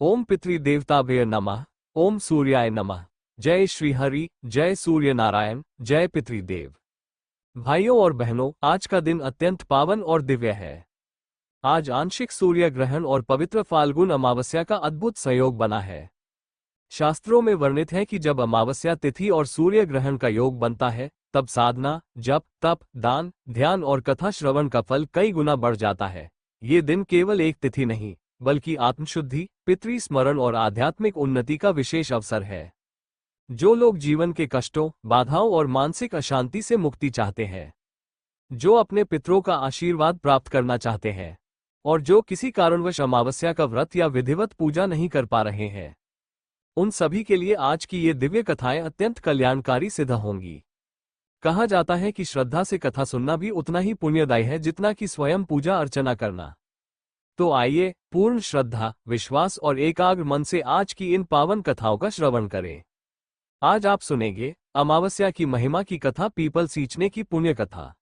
ओम पितृदेवताभ्य नमः। ओम सूर्याय नमः। जय श्री हरि, जय सूर्य नारायण, जय पितृदेव। भाइयों और बहनों, आज का दिन अत्यंत पावन और दिव्य है। आज आंशिक सूर्य ग्रहण और पवित्र फाल्गुन अमावस्या का अद्भुत संयोग बना है। शास्त्रों में वर्णित है कि जब अमावस्या तिथि और सूर्य ग्रहण का योग बनता है, तब साधना, जप, तप, दान, ध्यान और कथा श्रवण का फल कई गुना बढ़ जाता है। ये दिन केवल एक तिथि नहीं, बल्कि आत्मशुद्धि, पितृ स्मरण और आध्यात्मिक उन्नति का विशेष अवसर है। जो लोग जीवन के कष्टों, बाधाओं और मानसिक अशांति से मुक्ति चाहते हैं, जो अपने पितरों का आशीर्वाद प्राप्त करना चाहते हैं, और जो किसी कारणवश अमावस्या का व्रत या विधिवत पूजा नहीं कर पा रहे हैं, उन सभी के लिए आज की ये दिव्य कथाएं अत्यंत कल्याणकारी सिद्ध होंगी। कहा जाता है कि श्रद्धा से कथा सुनना भी उतना ही पुण्यदायी है जितना कि स्वयं पूजा अर्चना करना। तो आइए, पूर्ण श्रद्धा, विश्वास और एकाग्र मन से आज की इन पावन कथाओं का श्रवण करें। आज आप सुनेंगे अमावस्या की महिमा की कथा, पीपल सींचने की पुण्य कथा,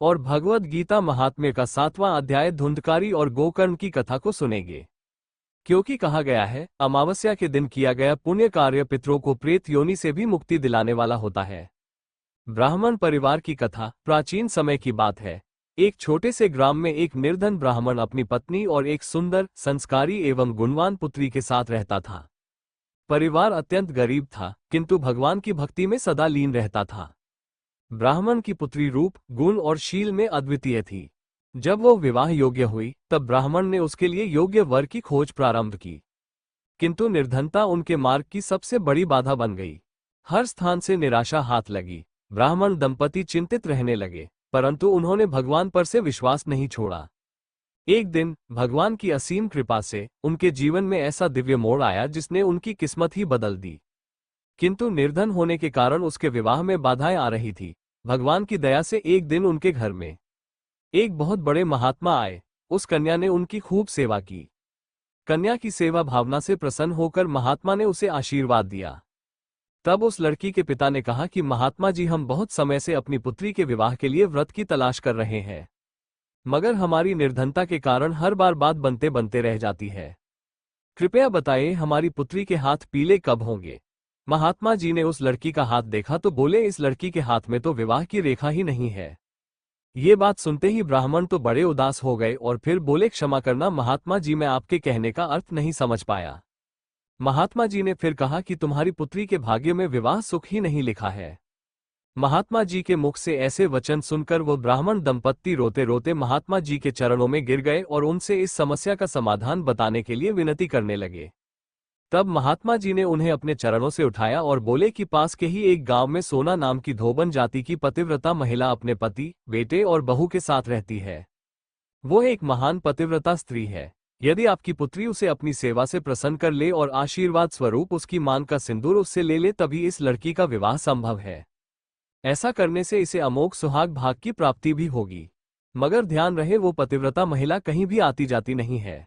और भगवद गीता महात्म्य का 7वां अध्याय धुंधकारी और गोकर्ण की कथा को सुनेंगे। क्योंकि कहा गया है, अमावस्या के दिन किया गया पुण्य कार्य पितरों को प्रेत योनि से भी मुक्ति दिलाने वाला होता है। ब्राह्मण परिवार की कथा प्राचीन समय की बात है। एक छोटे से ग्राम में एक निर्धन ब्राह्मण अपनी पत्नी और एक सुंदर, संस्कारी एवं गुणवान पुत्री के साथ रहता था। परिवार अत्यंत गरीब था, किंतु भगवान की भक्ति में सदा लीन रहता था। ब्राह्मण की पुत्री रूप, गुण और शील में अद्वितीय थी। जब वो विवाह योग्य हुई, तब ब्राह्मण ने उसके लिए योग्य वर की खोज प्रारंभ की, किंतु निर्धनता उनके मार्ग की सबसे बड़ी बाधा बन गई। हर स्थान से निराशा हाथ लगी। ब्राह्मण दंपति चिंतित रहने लगे, परंतु उन्होंने भगवान पर से विश्वास नहीं छोड़ा। एक दिन भगवान की असीम कृपा से उनके जीवन में ऐसा दिव्य मोड़ आया जिसने उनकी किस्मत ही बदल दी। किंतु निर्धन होने के कारण उसके विवाह में बाधाएं आ रही थी। भगवान की दया से एक दिन उनके घर में एक बहुत बड़े महात्मा आए। उस कन्या ने उनकी खूब सेवा की। कन्या की सेवा भावना से प्रसन्न होकर महात्मा ने उसे आशीर्वाद दिया। तब उस लड़की के पिता ने कहा कि महात्मा जी, हम बहुत समय से अपनी पुत्री के विवाह के लिए व्रत की तलाश कर रहे हैं, मगर हमारी निर्धनता के कारण हर बार बात बनते बनते रह जाती है। कृपया बताइए, हमारी पुत्री के हाथ पीले कब होंगे? महात्मा जी ने उस लड़की का हाथ देखा तो बोले, इस लड़की के हाथ में तो विवाह की रेखा ही नहीं है। ये बात सुनते ही ब्राह्मण तो बड़े उदास हो गए और फिर बोले, क्षमा करना महात्मा जी, मैं आपके कहने का अर्थ नहीं समझ पाया। महात्मा जी ने फिर कहा कि तुम्हारी पुत्री के भाग्य में विवाह सुख ही नहीं लिखा है। महात्मा जी के मुख से ऐसे वचन सुनकर वो ब्राह्मण दंपत्ति रोते रोते महात्मा जी के चरणों में गिर गए और उनसे इस समस्या का समाधान बताने के लिए विनती करने लगे। तब महात्मा जी ने उन्हें अपने चरणों से उठाया और बोले कि पास के ही एक गांव में सोना नाम की धोबन जाति की पतिव्रता महिला अपने पति, बेटे और बहू के साथ रहती है। वो एक महान पतिव्रता स्त्री है। यदि आपकी पुत्री उसे अपनी सेवा से प्रसन्न कर ले और आशीर्वाद स्वरूप उसकी मांग का सिंदूर उससे ले ले, तभी इस लड़की का विवाह संभव है। ऐसा करने से इसे अमोघ सुहाग भाग की प्राप्ति भी होगी। मगर ध्यान रहे, वो पतिव्रता महिला कहीं भी आती जाती नहीं है।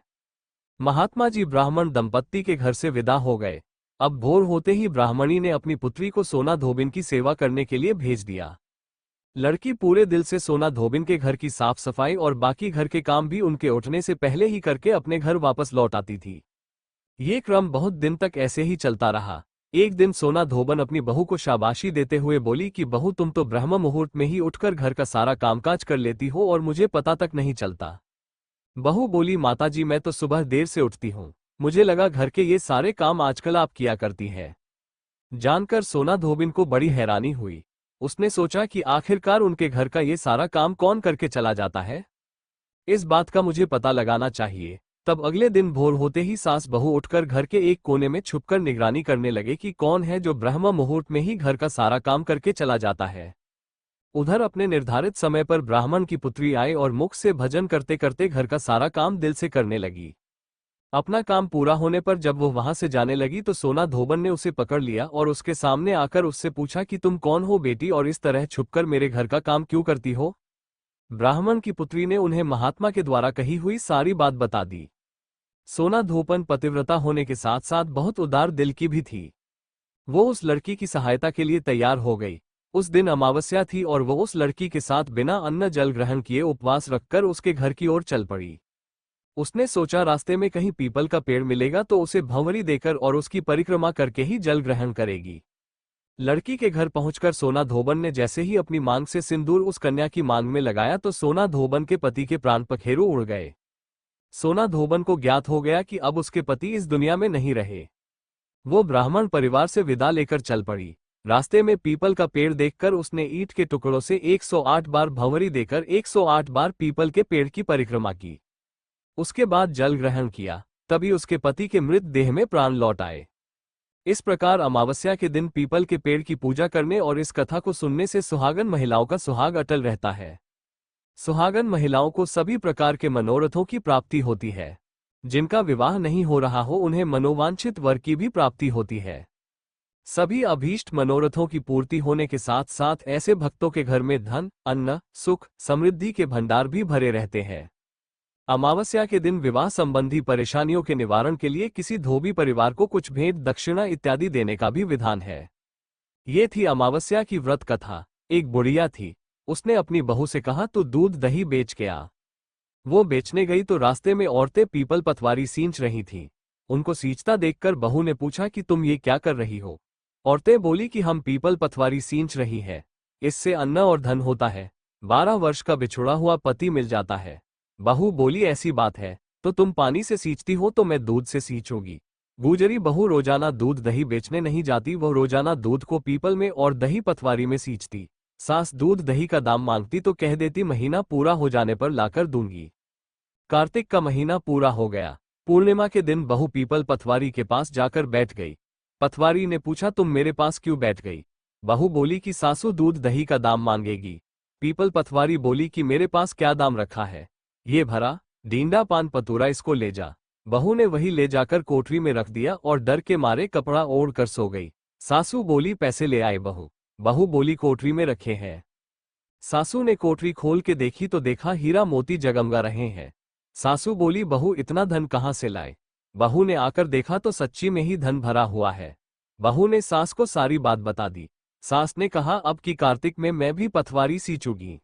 महात्मा जी ब्राह्मण दंपत्ति के घर से विदा हो गए। अब भोर होते ही ब्राह्मणी ने अपनी पुत्री को सोना धोबिन की सेवा करने के लिए भेज दिया। लड़की पूरे दिल से सोना धोबिन के घर की साफ सफाई और बाकी घर के काम भी उनके उठने से पहले ही करके अपने घर वापस लौट आती थी। ये क्रम बहुत दिन तक ऐसे ही चलता रहा। एक दिन सोना धोबन अपनी बहू को शाबाशी देते हुए बोली कि बहू, तुम तो ब्रह्म मुहूर्त में ही उठकर घर का सारा कामकाज कर लेती हो और मुझे पता तक नहीं चलता। बहू बोली, माताजी, मैं तो सुबह देर से उठती हूँ, मुझे लगा घर के ये सारे काम आजकल आप किया करती है। जानकर सोना धोबिन को बड़ी हैरानी हुई। उसने सोचा कि आखिरकार उनके घर का ये सारा काम कौन करके चला जाता है। इस बात का मुझे पता लगाना चाहिए। तब अगले दिन भोर होते ही सास बहू उठकर घर के एक कोने में छुपकर निगरानी करने लगे कि कौन है जो ब्रह्म मुहूर्त में ही घर का सारा काम करके चला जाता है। उधर अपने निर्धारित समय पर ब्राह्मण की पुत्री आई और मुख से भजन करते करते घर का सारा काम दिल से करने लगी। अपना काम पूरा होने पर जब वो वहां से जाने लगी तो सोना धोबन ने उसे पकड़ लिया और उसके सामने आकर उससे पूछा कि तुम कौन हो बेटी, और इस तरह छुपकर मेरे घर का काम क्यों करती हो? ब्राह्मण की पुत्री ने उन्हें महात्मा के द्वारा कही हुई सारी बात बता दी। सोना धोबन पतिव्रता होने के साथ साथ बहुत उदार दिल की भी थी। वो उस लड़की की सहायता के लिए तैयार हो गई। उस दिन अमावस्या थी और वो उस लड़की के साथ बिना अन्न जल ग्रहण किए उपवास रखकर उसके घर की ओर चल पड़ी। उसने सोचा रास्ते में कहीं पीपल का पेड़ मिलेगा तो उसे भंवरी देकर और उसकी परिक्रमा करके ही जल ग्रहण करेगी। लड़की के घर पहुंचकर सोना धोबन ने जैसे ही अपनी मांग से सिंदूर उस कन्या की मांग में लगाया तो सोना धोबन के पति के प्राण पखेरु उड़ गए। सोना धोबन को ज्ञात हो गया कि अब उसके पति इस दुनिया में नहीं रहे। वो ब्राह्मण परिवार से विदा लेकर चल पड़ी। रास्ते में पीपल का पेड़ देखकर उसने ईंट के टुकड़ों से 108 बार भंवरी देकर 108 बार पीपल के पेड़ की परिक्रमा की। उसके बाद जल ग्रहण किया, तभी उसके पति के मृत देह में प्राण लौट आए। इस प्रकार अमावस्या के दिन पीपल के पेड़ की पूजा करने और इस कथा को सुनने से सुहागन महिलाओं का सुहाग अटल रहता है। सुहागन महिलाओं को सभी प्रकार के मनोरथों की प्राप्ति होती है। जिनका विवाह नहीं हो रहा हो उन्हें मनोवांछित वर की भी प्राप्ति होती है। सभी अभीष्ट मनोरथों की पूर्ति होने के साथ साथ ऐसे भक्तों के घर में धन, अन्न, सुख, समृद्धि के भंडार भी भरे रहते हैं। अमावस्या के दिन विवाह संबंधी परेशानियों के निवारण के लिए किसी धोबी परिवार को कुछ भेंट, दक्षिणा इत्यादि देने का भी विधान है। ये थी अमावस्या की व्रत कथा। एक बुढ़िया थी। उसने अपनी बहू से कहा, तू दूध दही बेच के आ। वो बेचने गई तो रास्ते में औरतें पीपल पतवारी सींच रही थीं। उनको सींचता देखकर बहू ने पूछा कि तुम ये क्या कर रही हो? औरतें बोली कि हम पीपल पतवारी सींच रही है, इससे अन्न और धन होता है, 12 वर्ष का बिछुड़ा हुआ पति मिल जाता है। बहू बोली, ऐसी बात है तो तुम पानी से सींचती हो तो मैं दूध से सींचूंगी। गुजरी बहू रोजाना दूध दही बेचने नहीं जाती, वह रोजाना दूध को पीपल में और दही पतवारी में सींचती। सास दूध दही का दाम मांगती तो कह देती महीना पूरा हो जाने पर लाकर दूंगी। कार्तिक का महीना पूरा हो गया। पूर्णिमा के दिन बहू पीपल पतवारी के पास जाकर बैठ गई। पतवारी ने पूछा, तुम मेरे पास क्यों बैठ गई? बहू बोली कि सासू दूध दही का दाम मांगेगी। पीपल पतवारी बोली कि मेरे पास क्या दाम रखा है, ये भरा डींडा पान पतूरा, इसको ले जा। बहू ने वही ले जाकर कोठरी में रख दिया और डर के मारे कपड़ा ओढ़ कर सो गई। सासू बोली, पैसे ले आए बहू? बहू बोली, कोठरी में रखे हैं। सासू ने कोठरी खोल के देखी तो देखा हीरा मोती जगमगा रहे हैं। सासू बोली, बहू इतना धन कहाँ से लाए? बहू ने आकर देखा तो सच्ची में ही धन भरा हुआ है। बहू ने सास को सारी बात बता दी। सास ने कहा, अब की कार्तिक में मैं भी पतवारी सींचूंगी।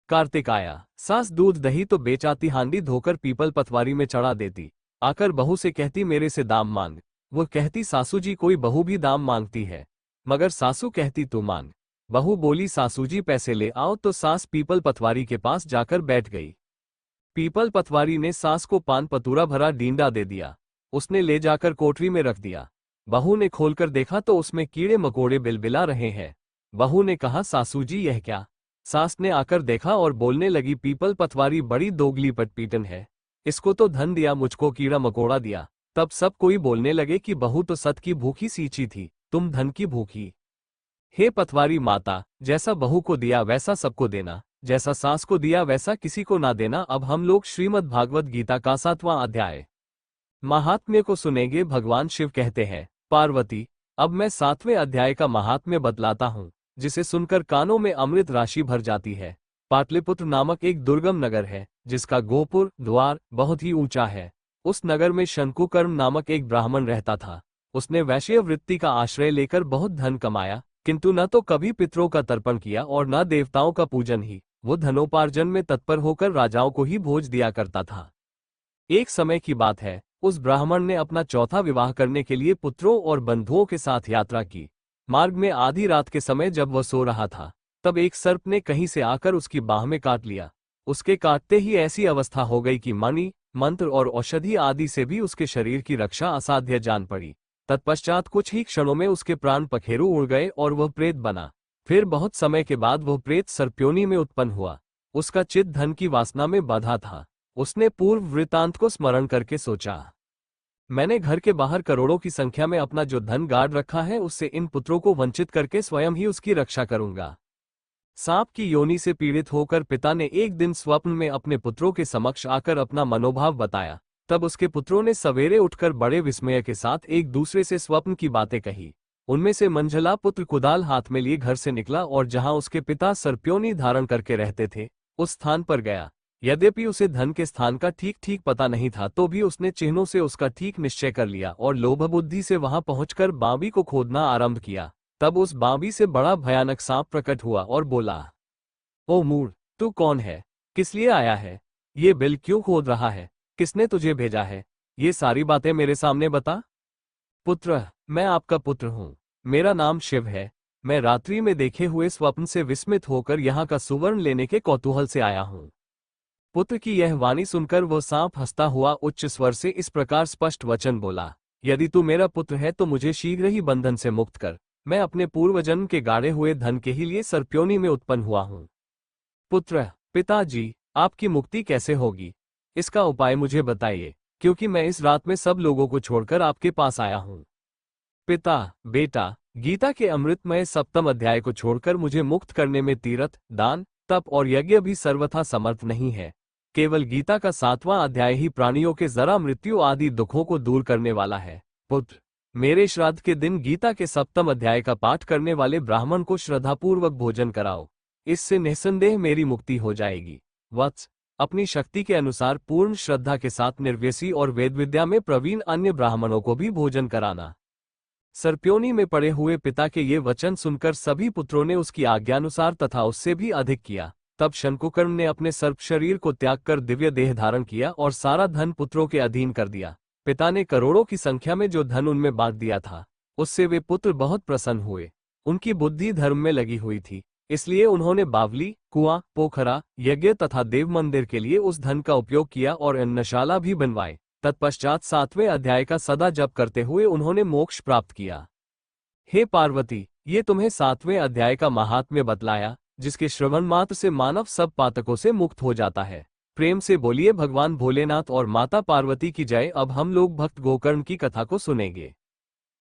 कार्तिक आया, सास दूध दही तो बेच आती, हांडी धोकर पीपल पतवारी में चढ़ा देती। आकर बहू से कहती, मेरे से दाम मांग। वो कहती, सासू जी कोई बहू भी दाम मांगती है? मगर सासू कहती, तू मांग। बहू बोली, सासू जी पैसे ले आओ। तो सास पीपल पतवारी के पास जाकर बैठ गई। पीपल पतवारी ने सास को पान पतूरा भरा डींडा दे दिया। उसने ले जाकर कोठरी में रख दिया। बहू ने खोलकर देखा तो उसमें कीड़े मकोड़े बिलबिला रहे हैं। बहू ने कहा, सासू जी यह क्या? सास ने आकर देखा और बोलने लगी, पीपल पतवारी बड़ी दोगली पटपीटन है, इसको तो धन दिया, मुझको कीड़ा मकोड़ा दिया। तब सब कोई बोलने लगे कि बहू तो सत की भूखी सींची थी, तुम धन की भूखी। हे पतवारी माता, जैसा बहू को दिया वैसा सबको देना, जैसा सास को दिया वैसा किसी को ना देना। अब हम लोग श्रीमद् भागवत गीता का 7वां अध्याय महात्म्य को सुनेंगे। भगवान शिव कहते हैं, पार्वती, अब मैं 7वें अध्याय का महात्म्य बतलाता हूँ, जिसे सुनकर कानों में अमृत राशि भर जाती है। पाटलिपुत्र नामक एक दुर्गम नगर है, जिसका गोपुर द्वार बहुत ही ऊंचा है। उस नगर में शंकुकर्म नामक एक ब्राह्मण रहता था। उसने वैश्य वृत्ति का आश्रय लेकर बहुत धन कमाया, किंतु न तो कभी पितरों का तर्पण किया और न देवताओं का पूजन ही। वो धनोपार्जन में तत्पर होकर राजाओं को ही भोज दिया करता था। एक समय की बात है, उस ब्राह्मण ने अपना चौथा विवाह करने के लिए पुत्रों और बंधुओं के साथ यात्रा की। मार्ग में आधी रात के समय जब वह सो रहा था, तब एक सर्प ने कहीं से आकर उसकी बाह में काट लिया। उसके काटते ही ऐसी अवस्था हो गई कि मणि, मंत्र और औषधि आदि से भी उसके शरीर की रक्षा असाध्य जान पड़ी। तत्पश्चात कुछ ही क्षणों में उसके प्राण पखेरु उड़ गए और वह प्रेत बना। फिर बहुत समय के बाद वह प्रेत सर्पयोनि में उत्पन्न हुआ। उसका चित्त धन की वासना में बंधा था। उसने पूर्व वृत्तांत को स्मरण करके सोचा, मैंने घर के बाहर करोड़ों की संख्या में अपना जो धन गाड़ रखा है, उससे इन पुत्रों को वंचित करके स्वयं ही उसकी रक्षा करूंगा। सांप की योनि से पीड़ित होकर पिता ने एक दिन स्वप्न में अपने पुत्रों के समक्ष आकर अपना मनोभाव बताया। तब उसके पुत्रों ने सवेरे उठकर बड़े विस्मय के साथ एक दूसरे से स्वप्न की बातें कही। उनमें से मंझला पुत्र कुदाल हाथ में लिए घर से निकला और जहां उसके पिता सर्पयोनि धारण करके रहते थे, उस स्थान पर गया। यद्यपि उसे धन के स्थान का ठीक ठीक पता नहीं था, तो भी उसने चिन्हों से उसका ठीक निश्चय कर लिया और लोभ बुद्धि से वहां पहुंचकर बांबी को खोदना आरंभ किया। तब उस बांबी से बड़ा भयानक सांप प्रकट हुआ और बोला, ओ मूढ़, तू कौन है? किस लिए आया है? ये बिल क्यों खोद रहा है? किसने तुझे भेजा है? ये सारी बातें मेरे सामने बता। पुत्र, मैं आपका पुत्र हूँ। मेरा नाम शिव है। मैं रात्रि में देखे हुए स्वप्न से विस्मित होकर यहाँ का सुवर्ण लेने के कौतूहल से आया हूँ। पुत्र की यह वाणी सुनकर वह सांप हंसता हुआ उच्च स्वर से इस प्रकार स्पष्ट वचन बोला, यदि तू मेरा पुत्र है तो मुझे शीघ्र ही बंधन से मुक्त कर। मैं अपने पूर्वजन्म के गाड़े हुए धन के ही लिए सर्प्योनी में उत्पन्न हुआ हूँ। पुत्र, पिताजी, आपकी मुक्ति कैसे होगी? इसका उपाय मुझे बताइए, क्योंकि मैं इस रात में सब लोगों को छोड़कर आपके पास आया हूँ। पिता, बेटा, गीता के अमृतमय सप्तम अध्याय को छोड़कर मुझे मुक्त करने में तीर्थ, दान, तप और यज्ञ भी सर्वथा समर्थ नहीं है। केवल गीता का 7वां अध्याय ही प्राणियों के जरा मृत्यु आदि दुखों को दूर करने वाला है। पुत्र, मेरे श्राद्ध के दिन गीता के सप्तम अध्याय का पाठ करने वाले ब्राह्मण को श्रद्धापूर्वक भोजन कराओ। इससे निस्संदेह मेरी मुक्ति हो जाएगी। वत्स, अपनी शक्ति के अनुसार पूर्ण श्रद्धा के साथ निर्व्यसी और वेद विद्या में प्रवीण अन्य ब्राह्मणों को भी भोजन कराना। सर्प्योनी में पड़े हुए पिता के ये वचन सुनकर सभी पुत्रों ने उसकी आज्ञानुसार तथा उससे भी अधिक किया। तब शंकुकर्ण ने अपने सर्प शरीर को त्याग कर दिव्य देह धारण किया और सारा धन पुत्रों के अधीन कर दिया। पिता ने करोड़ों की संख्या में जो धन उनमें बांट दिया था, उससे वे पुत्र बहुत प्रसन्न हुए। उनकी बुद्धि धर्म में लगी हुई थी, इसलिए उन्होंने बावली, कुआं, पोखरा, यज्ञ तथा देव मंदिर के लिए उस धन का उपयोग किया और अन्नशाला भी बनवाए। तत्पश्चात 7वें अध्याय का सदा जप करते हुए उन्होंने मोक्ष प्राप्त किया। हे पार्वती, ये तुम्हें 7वें अध्याय का महात्म्य बतलाया, जिसके श्रवण मात्र से मानव सब पातकों से मुक्त हो जाता है। प्रेम से बोलिए भगवान भोलेनाथ और माता पार्वती की जय। अब हम लोग भक्त गोकर्ण की कथा को सुनेंगे।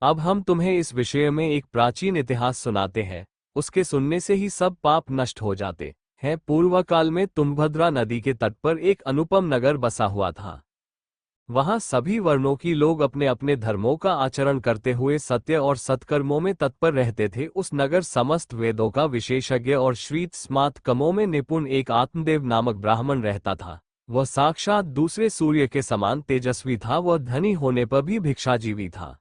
अब हम तुम्हें इस विषय में एक प्राचीन इतिहास सुनाते हैं। उसके सुनने से ही सब पाप नष्ट हो जाते हैं। पूर्व काल में तुंगभद्रा नदी के तट पर एक अनुपम नगर बसा हुआ था। वहां सभी वर्णों की लोग अपने अपने धर्मों का आचरण करते हुए सत्य और सत्कर्मों में तत्पर रहते थे। उस नगर समस्त वेदों का विशेषज्ञ और श्रीत स्मार्त कमों में निपुण एक आत्मदेव नामक ब्राह्मण रहता था। वह साक्षात दूसरे सूर्य के समान तेजस्वी था। वह धनी होने पर भी भिक्षाजीवी था।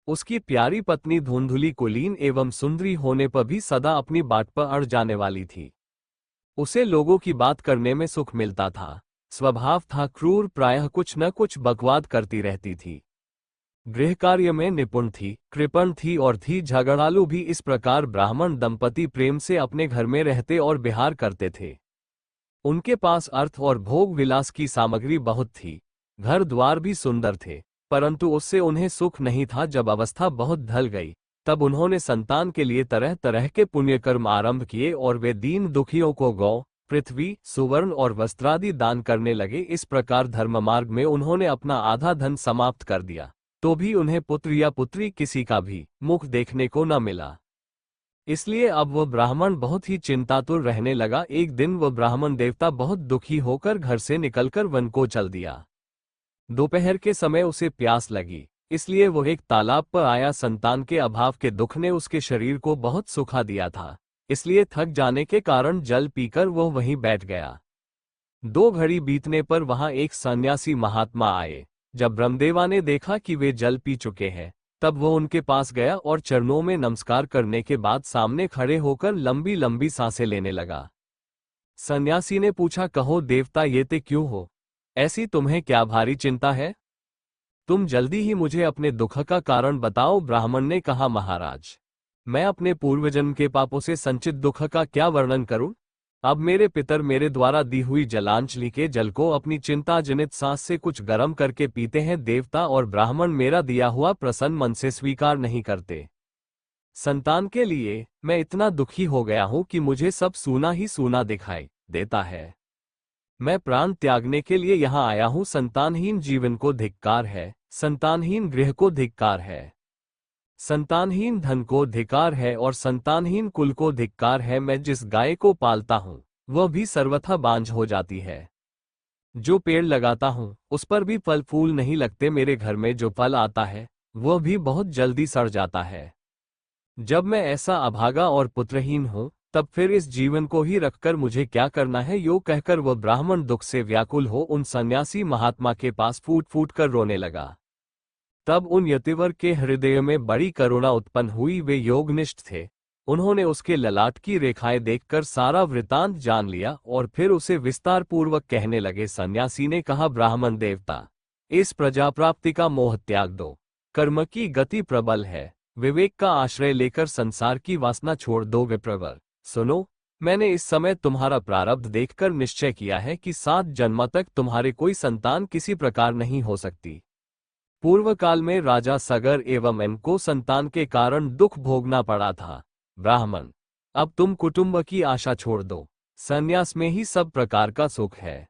उसकी प्यारी पत्नी धुंधुली कुलीन एवं सुंदरी होने पर भी सदा अपनी बाट पर अड़ जाने वाली थी। उसे लोगों की बात करने में सुख मिलता था। स्वभाव था क्रूर, प्रायः कुछ न कुछ बकवाद करती रहती थी। गृह कार्य में निपुण थी, कृपण थी और थी झगड़ालू भी। इस प्रकार ब्राह्मण दंपति प्रेम से अपने घर में रहते और विहार करते थे। उनके पास अर्थ और भोग विलास की सामग्री बहुत थी। घर द्वार भी सुंदर थे, परंतु उससे उन्हें सुख नहीं था। जब अवस्था बहुत ढल गई, तब उन्होंने संतान के लिए तरह तरह के पुण्यकर्म आरंभ किए और वे दीन दुखियों को गौ, पृथ्वी, सुवर्ण और वस्त्रादि दान करने लगे। इस प्रकार धर्म मार्ग में उन्होंने अपना आधा धन समाप्त कर दिया, तो भी उन्हें पुत्र या पुत्री किसी का भी मुख देखने को न मिला। इसलिए अब वह ब्राह्मण बहुत ही चिंतातुर रहने लगा। एक दिन वह ब्राह्मण देवता बहुत दुखी होकर घर से निकलकर वन को चल दिया। दोपहर के समय उसे प्यास लगी, इसलिए वह एक तालाब पर आया। संतान के अभाव के दुख ने उसके शरीर को बहुत सुखा दिया था, इसलिए थक जाने के कारण जल पीकर वह वहीं बैठ गया। 2 घड़ी बीतने पर वहां एक सन्यासी महात्मा आए। जब ब्रह्मदेवा ने देखा कि वे जल पी चुके हैं, तब वह उनके पास गया और चरणों में नमस्कार करने के बाद सामने खड़े होकर लंबी लंबी सांसें लेने लगा। सन्यासी ने पूछा, कहो देवता, ये ते क्यों हो? ऐसी तुम्हें क्या भारी चिंता है? तुम जल्दी ही मुझे अपने दुख का कारण बताओ। ब्राह्मण ने कहा, महाराज, मैं अपने पूर्वजन्म के पापों से संचित दुख का क्या वर्णन करूं? अब मेरे पितर मेरे द्वारा दी हुई जलांजलि के जल को अपनी चिंता जनित सांस से कुछ गर्म करके पीते हैं। देवता और ब्राह्मण मेरा दिया हुआ प्रसन्न मन से स्वीकार नहीं करते। संतान के लिए मैं इतना दुखी हो गया हूं कि मुझे सब सूना ही सूना दिखाई देता है। मैं प्राण त्यागने के लिए यहाँ आया हूँ। संतानहीन जीवन को धिक्कार है, संतानहीन गृह को धिक्कार है, संतानहीन धन को धिक्कार है और संतानहीन कुल को धिक्कार है। मैं जिस गाय को पालता हूँ वह भी सर्वथा बांझ हो जाती है। जो पेड़ लगाता हूँ उस पर भी फल फूल नहीं लगते। मेरे घर में जो फल आता है वह भी बहुत जल्दी सड़ जाता है। जब मैं ऐसा अभागा और पुत्रहीन हूँ, तब फिर इस जीवन को ही रखकर मुझे क्या करना है? यो कहकर वह ब्राह्मण दुख से व्याकुल हो उन सन्यासी महात्मा के पास फूट फूट कर रोने लगा। तब उन यतिवर के हृदय में बड़ी करुणा उत्पन्न हुई। वे योगनिष्ठ थे उन्होंने उसके ललाट की रेखाएं देखकर सारा वृतांत जान लिया और फिर उसे विस्तार पूर्वक कहने लगे। सन्यासी ने कहा, ब्राह्मण देवता, इस प्रजा प्राप्ति का मोह त्याग दो। कर्म की गति प्रबल है, विवेक का आश्रय लेकर संसार की वासना छोड़ दो। विप्रवर, सुनो, मैंने इस समय तुम्हारा प्रारब्ध देखकर निश्चय किया है कि 7 जन्म तक तुम्हारे कोई संतान किसी प्रकार नहीं हो सकती। पूर्व काल में राजा सगर एवं एम को संतान के कारण दुख भोगना पड़ा था। ब्राह्मण, अब तुम कुटुंब की आशा छोड़ दो, संन्यास में ही सब प्रकार का सुख है।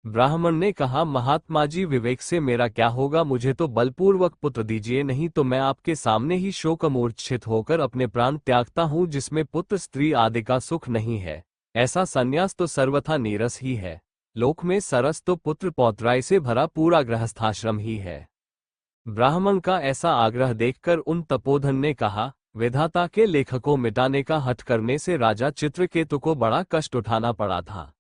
ब्राह्मण ने कहा, महात्मा जी, विवेक से मेरा क्या होगा? मुझे तो बलपूर्वक पुत्र दीजिए, नहीं तो मैं आपके सामने ही शोकमूर्छित होकर अपने प्राण त्यागता हूं। जिसमें पुत्र स्त्री आदि का सुख नहीं है, ऐसा संन्यास तो सर्वथा नीरस ही है। लोक में सरस तो पुत्र पौत्राय से भरा पूरा गृहस्थाश्रम ही है। ब्राह्मण का ऐसा आग्रह देखकर उन तपोधन ने कहा, विधाता के लेख को मिटाने का हठ करने से राजा चित्रकेतु को बड़ा कष्ट उठाना पड़ा था।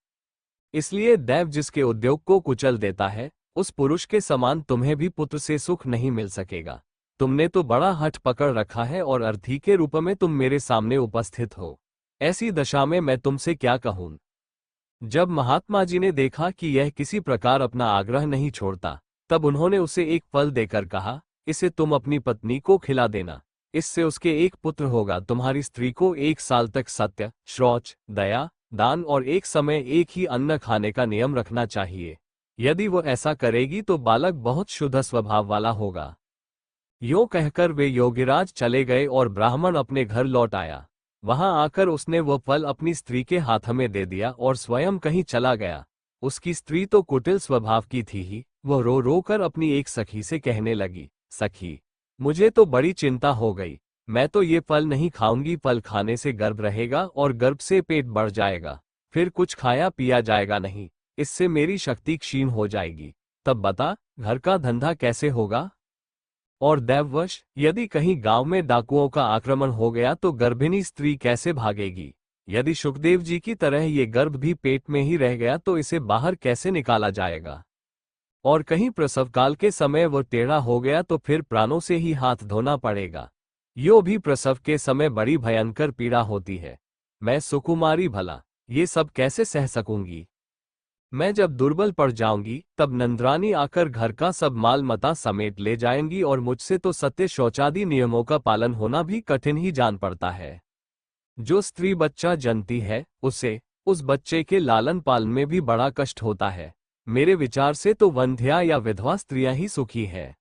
इसलिए दैव जिसके उद्योग को कुचल देता है, उस पुरुष के समान तुम्हें भी पुत्र से सुख नहीं मिल सकेगा। तुमने तो बड़ा हठ पकड़ रखा है और अर्थी के रूप में तुम मेरे सामने उपस्थित हो। ऐसी दशा में मैं तुमसे क्या कहूं? जब महात्मा जी ने देखा कि यह किसी प्रकार अपना आग्रह नहीं छोड़ता, तब उन्होंने उसे एक फल देकर कहा, इसे तुम अपनी पत्नी को खिला देना, इससे उसके एक पुत्र होगा। तुम्हारी स्त्री को 1 साल तक सत्य, शौच, दया, दान और एक समय एक ही अन्न खाने का नियम रखना चाहिए। यदि वो ऐसा करेगी तो बालक बहुत शुद्ध स्वभाव वाला होगा। यूं कहकर वे योगीराज चले गए और ब्राह्मण अपने घर लौट आया। वहां आकर उसने वह फल अपनी स्त्री के हाथ में दे दिया और स्वयं कहीं चला गया। उसकी स्त्री तो कुटिल स्वभाव की थी ही। वह रो रो कर अपनी एक सखी से कहने लगी, सखी, मुझे तो बड़ी चिंता हो गई। मैं तो ये फल नहीं खाऊंगी। फल खाने से गर्भ रहेगा और गर्भ से पेट बढ़ जाएगा, फिर कुछ खाया पिया जाएगा नहीं। इससे मेरी शक्ति क्षीण हो जाएगी। तब बता, घर का धंधा कैसे होगा? और दैववश यदि कहीं गांव में डाकुओं का आक्रमण हो गया तो गर्भिणी स्त्री कैसे भागेगी? यदि सुखदेव जी की तरह ये गर्भ भी पेट में ही रह गया तो इसे बाहर कैसे निकाला जाएगा? और कहीं प्रसव काल के समय वो टेढ़ा हो गया तो फिर प्राणों से ही हाथ धोना पड़ेगा। यो भी प्रसव के समय बड़ी भयंकर पीड़ा होती है। मैं सुकुमारी भला ये सब कैसे सह सकूंगी? मैं जब दुर्बल पड़ जाऊंगी तब नंदरानी आकर घर का सब माल मता समेट ले जाएंगी और मुझसे तो सत्य शौचादि नियमों का पालन होना भी कठिन ही जान पड़ता है। जो स्त्री बच्चा जनती है उसे उस बच्चे के लालन पालन में भी बड़ा कष्ट होता है। मेरे विचार से तो वंध्या या विधवा स्त्रियां ही सुखी है।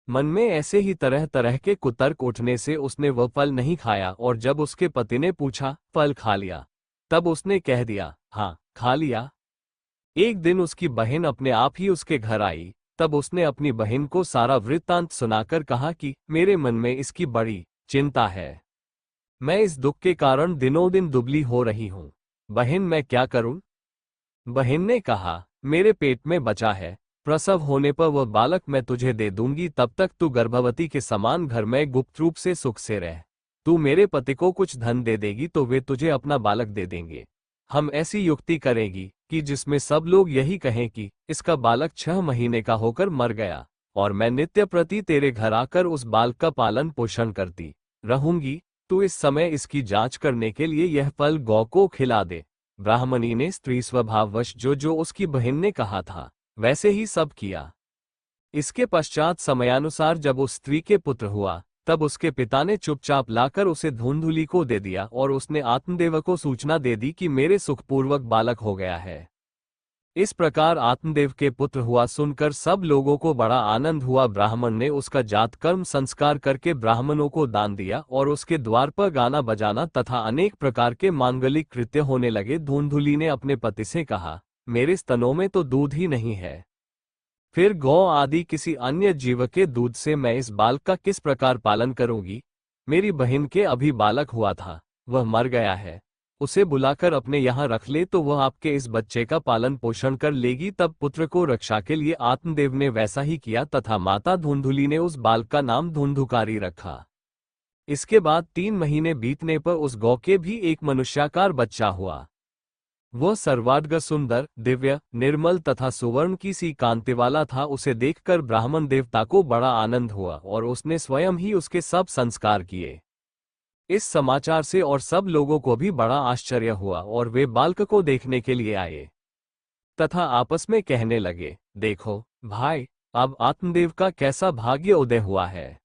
मन में ऐसे ही तरह तरह के कुतर्क उठने से उसने वह फल नहीं खाया और जब उसके पति ने पूछा, फल खा लिया? तब उसने कह दिया, हाँ, खा लिया। एक दिन उसकी बहन अपने आप ही उसके घर आई। तब उसने अपनी बहन को सारा वृत्तांत सुनाकर कहा कि मेरे मन में इसकी बड़ी चिंता है। मैं इस दुख के कारण दिनों दिन दुबली हो रही हूं। बहन, मैं क्या करूं? बहन ने कहा, मेरे पेट में बचा है, प्रसव होने पर वह बालक मैं तुझे दे दूंगी। तब तक तू गर्भवती के समान घर में गुप्त रूप से सुख से रह। तू मेरे पति को कुछ धन दे देगी तो वे तुझे अपना बालक दे देंगे। हम ऐसी युक्ति करेंगी कि जिसमें सब लोग यही कहें कि इसका बालक 6 महीने का होकर मर गया, और मैं नित्य प्रति तेरे घर आकर उस बालक का पालन पोषण करती रहूंगी। तू इस समय इसकी जांच करने के लिए यह फल गौ को खिला दे। ब्राह्मणी ने स्त्री स्वभाववश जो जो उसकी बहन ने कहा था वैसे ही सब किया। इसके पश्चात समयानुसार जब उस स्त्री के पुत्र हुआ तब उसके पिता ने चुपचाप लाकर उसे धूंधुली को दे दिया और उसने आत्मदेव को सूचना दे दी कि मेरे सुखपूर्वक बालक हो गया है। इस प्रकार आत्मदेव के पुत्र हुआ सुनकर सब लोगों को बड़ा आनंद हुआ। ब्राह्मण ने उसका जात कर्म संस्कार करके ब्राह्मणों को दान दिया और उसके द्वार पर गाना बजाना तथा अनेक प्रकार के मांगलिक कृत्य होने लगे। धूंधुली ने अपने पति से कहा, मेरे स्तनों में तो दूध ही नहीं है, फिर गौ आदि किसी अन्य जीव के दूध से मैं इस बालक का किस प्रकार पालन करूंगी? मेरी बहन के अभी बालक हुआ था, वह मर गया है। उसे बुलाकर अपने यहाँ रख ले तो वह आपके इस बच्चे का पालन पोषण कर लेगी। तब पुत्र को रक्षा के लिए आत्मदेव ने वैसा ही किया तथा माता धुंधुली ने उस बालक का नाम धुंधुकारी रखा। इसके बाद 3 महीने बीतने पर उस गौ के भी एक मनुष्याकार बच्चा हुआ। वह सर्वांग सुंदर, दिव्य, निर्मल तथा सुवर्ण की सी कांति वाला था। उसे देखकर ब्राह्मण देवता को बड़ा आनंद हुआ और उसने स्वयं ही उसके सब संस्कार किए। इस समाचार से और सब लोगों को भी बड़ा आश्चर्य हुआ और वे बालक को देखने के लिए आए तथा आपस में कहने लगे, देखो भाई, अब आत्मदेव का कैसा भाग्य उदय हुआ है।